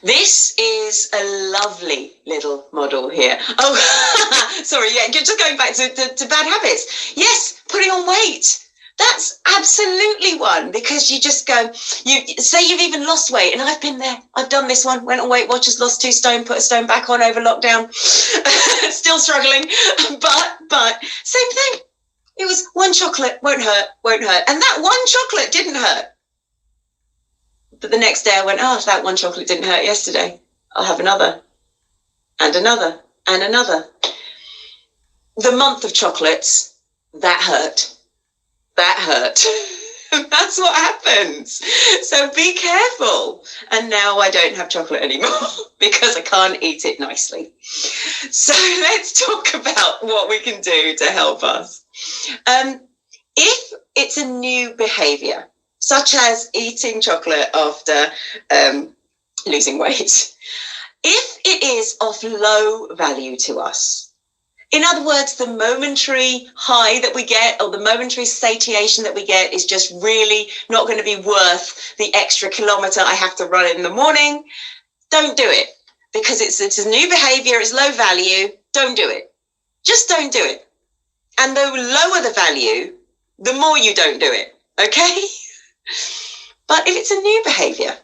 This is a lovely little model here. Oh, sorry, yeah, just going back to bad habits. Yes, putting on weight. That's absolutely one, because you just go, you say you've even lost weight, and I've been there. I've done this one, went on Weight Watchers, lost 2 stone, put a stone back on over lockdown. Still struggling, but same thing. It was one chocolate, won't hurt. And that one chocolate didn't hurt. But the next day I went, oh, that one chocolate didn't hurt yesterday. I'll have another, and another, and another. The month of chocolates, that hurt. That's what happens. So be careful. And now I don't have chocolate anymore because I can't eat it nicely. So let's talk about what we can do to help us. If it's a new behavior, such as eating chocolate after losing weight, if it is of low value to us, in other words, the momentary high that we get or the momentary satiation that we get is just really not going to be worth the extra kilometre I have to run in the morning, don't do it. Because it's a new behaviour, it's low value, don't do it. Just don't do it. And the lower the value, the more you don't do it, okay? But if it's a new behaviour,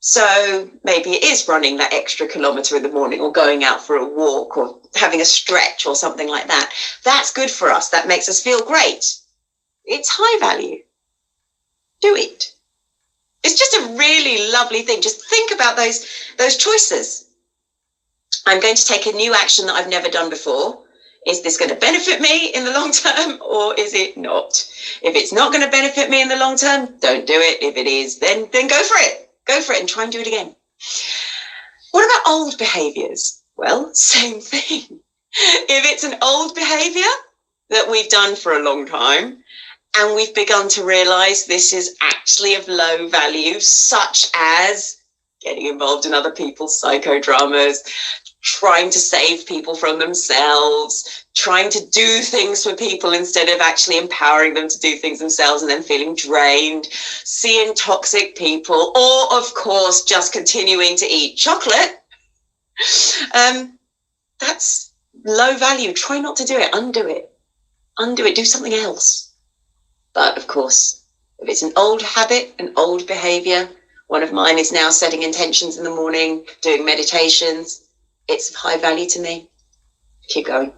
so maybe it is running that extra kilometre in the morning or going out for a walk or having a stretch or something like that. That's good for us. That makes us feel great. It's high value. Do it. It's just a really lovely thing. Just think about those choices. I'm going to take a new action that I've never done before. Is this going to benefit me in the long term or is it not? If it's not going to benefit me in the long term, don't do it. If it is, then go for it. Go for it and try and do it again. What about old behaviours? Well, same thing. If it's an old behaviour that we've done for a long time and we've begun to realise this is actually of low value, such as getting involved in other people's psychodramas, trying to save people from themselves, trying to do things for people instead of actually empowering them to do things themselves and then feeling drained, seeing toxic people, or of course just continuing to eat chocolate, that's low value. Try not to do it. Undo it. Do something else. But of course, if it's an old habit, an old behavior, one of mine is now setting intentions in the morning, doing meditations. It's of high value to me. Keep going.